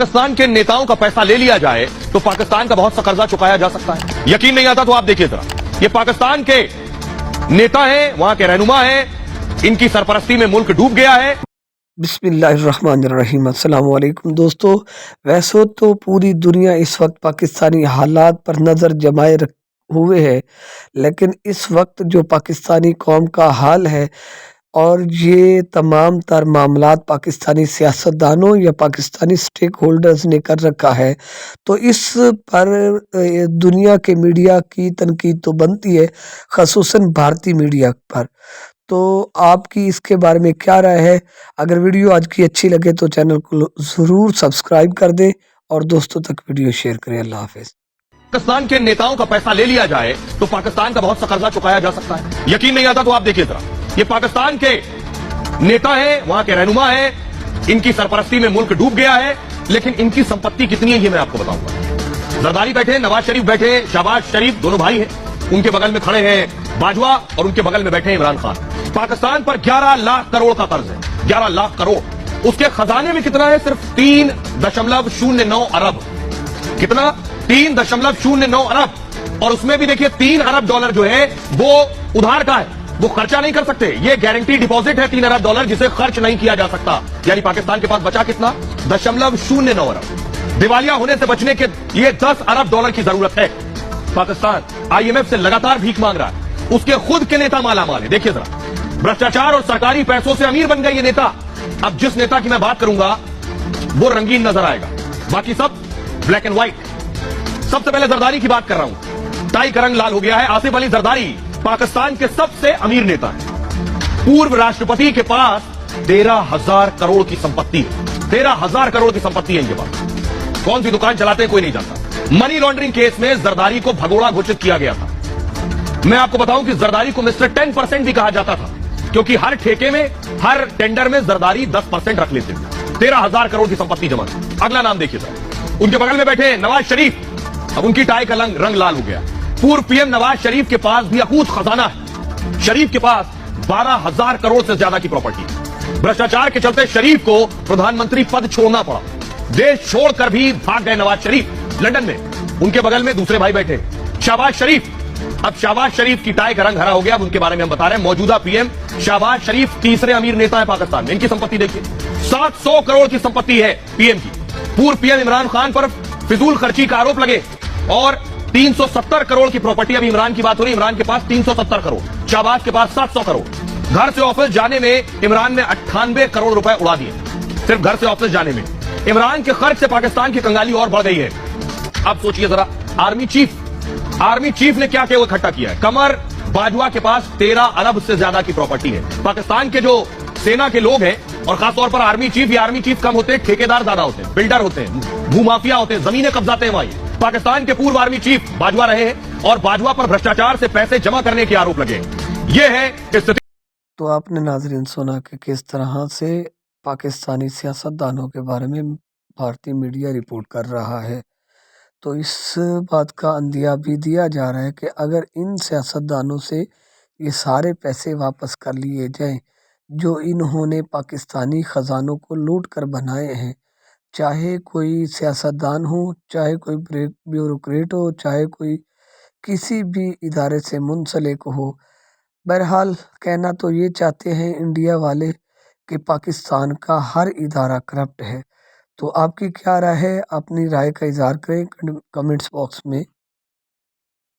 पाकिस्तान के नेताओं का पैसा ले लिया जाए तो पाकिस्तान का बहुत सा कर्जा चुकाया जा सकता है। यकीन नहीं आता तो आप देखिए जरा, ये पाकिस्तान के नेता हैं, वहां के रहनुमा हैं, इनकी सरपरस्ती में मुल्क डूब गया है। बिस्मिल्लाहिर्रहमानिर्रहीम। अस्सलाम वालेकुम दोस्तों। वैसे तो पूरी दुनिया इस वक्त पाकिस्तानी हालात पर नज़र जमाए हुए है, लेकिन इस वक्त जो पाकिस्तानी कौम का हाल है और ये तमाम तर मामलात पाकिस्तानी सियासतदानों या पाकिस्तानी स्टेक होल्डर्स ने कर रखा है, तो इस पर दुनिया के मीडिया की तनकीद तो बनती है, ख़ुसूसन भारतीय मीडिया पर। तो आपकी इसके बारे में क्या राय है? अगर वीडियो आज की अच्छी लगे तो चैनल को ज़रूर सब्सक्राइब कर दें और दोस्तों तक वीडियो शेयर करें। अल्लाह हाफिज़। पाकिस्तान के नेताओं का पैसा ले लिया जाए तो पाकिस्तान का बहुत सा कर्जा चुकाया जा सकता है। यकीन नहीं आता तो आप देखिए जरा, ये पाकिस्तान के नेता हैं, वहां के रहनुमा हैं, इनकी सरपरस्ती में मुल्क डूब गया है। लेकिन इनकी संपत्ति कितनी है ये मैं आपको बताऊंगा। जरदारी बैठे, नवाज शरीफ बैठे, शहबाज शरीफ दोनों भाई हैं, उनके बगल में खड़े हैं बाजवा और उनके बगल में बैठे हैं इमरान खान। पाकिस्तान पर 11 लाख करोड़ का कर्ज है, 11 लाख करोड़। उसके खजाने में कितना है? सिर्फ 3.09 अरब। कितना? 3.09 अरब। और उसमें भी देखिए 3 अरब डॉलर जो है वो उधार का है, वो खर्चा नहीं कर सकते। ये गारंटी डिपॉजिट है 3 अरब डॉलर, जिसे खर्च नहीं किया जा सकता। यानी पाकिस्तान के पास बचा कितना? 0.09 अरब। दिवालिया होने से बचने के लिए 10 अरब डॉलर की जरूरत है। पाकिस्तान IMF से लगातार भीख मांग रहा है, उसके खुद के नेता मालामाल है। देखिए जरा, भ्रष्टाचार और सरकारी पैसों से अमीर बन गए ये नेता। अब जिस नेता की मैं बात करूंगा वो रंगीन नजर आएगा, बाकी सब ब्लैक एंड व्हाइट। सबसे पहले जरदारी की बात कर रहा हूं। टाई का रंग लाल हो गया है। आसिफ अली जरदारी पाकिस्तान के सबसे अमीर नेता है। पूर्व राष्ट्रपति के पास 13,000 करोड़ की संपत्ति है। 13,000 करोड़ की संपत्ति है इनके पास। कौन सी दुकान चलाते हैं कोई नहीं जानता। मनी लॉन्ड्रिंग केस में जरदारी को भगोड़ा घोषित किया गया था। मैं आपको बताऊं कि जरदारी को मिस्टर 10% भी कहा जाता था, क्योंकि हर ठेके में, हर टेंडर में जरदारी 10% रख लेते थे। 13,000 करोड़ की संपत्ति जमा। अगला नाम देखिए सर, उनके बगल में बैठे नवाज शरीफ। अब उनकी टाई का रंग लाल हो गया। पूर्व PM नवाज शरीफ के पास भी अकूत खजाना है। शरीफ के पास 12,000 करोड़ से ज्यादा की प्रॉपर्टी है। भ्रष्टाचार के चलते शरीफ को प्रधानमंत्री पद छोड़ना पड़ा। देश छोड़कर भी भाग गए नवाज शरीफ लंदन में। उनके बगल में दूसरे भाई बैठे शहबाज शरीफ। अब शहबाज शरीफ की टाई का रंग हरा हो गया। अब उनके बारे में हम बता रहे हैं। मौजूदा PM शहबाज शरीफ तीसरे अमीर नेता है पाकिस्तान में। इनकी संपत्ति देखिए, 700 करोड़ की संपत्ति है PM की। पूर्व PM इमरान खान पर फिजूल खर्ची का आरोप लगे और 370 करोड़ की प्रॉपर्टी। अभी इमरान की बात हो रही, इमरान के पास 370 करोड़, शहबाज के पास 700 करोड़। घर से ऑफिस जाने में इमरान ने 98 करोड़ रुपए उड़ा दिए, सिर्फ घर से ऑफिस जाने में। इमरान के खर्च से पाकिस्तान की कंगाली और बढ़ गई है। अब सोचिए जरा, आर्मी चीफ ने क्या क्या इकट्ठा किया है। कमर बाजवा के पास 13 अरब से ज्यादा की प्रॉपर्टी है। पाकिस्तान के जो सेना के लोग हैं, और खासतौर पर आर्मी चीफ कम होते हैं, ठेकेदार ज्यादा होते हैं, बिल्डर होते हैं, भूमाफिया होते हैं, जमीनें कब्जाते हैं वहीं। पाकिस्तान के पूर्व आर्मी चीफ बाजवा रहे हैं और बाजवा पर भ्रष्टाचार से पैसे जमा करने के आरोप लगे। ये है स्थिति। तो आपने नाजरीन सुना कि किस तरह से पाकिस्तानी सियासतदानों के बारे में भारतीय मीडिया रिपोर्ट कर रहा है। तो इस बात का अंदिया भी दिया जा रहा है कि अगर इन सियासतदानों से ये सारे पैसे वापस कर लिए जाएं जो इन्होंने पाकिस्तानी ख़जानों को लूट कर बनाए हैं, चाहे कोई सियासतदान हो, चाहे कोई ब्यूरोक्रेट हो, चाहे कोई किसी भी इदारे से मुंसलिक हो, बहरहाल कहना तो ये चाहते हैं इंडिया वाले कि पाकिस्तान का हर इदारा करप्ट है। तो आपकी क्या राय है? अपनी राय का इज़हार करें कमेंट्स बॉक्स में।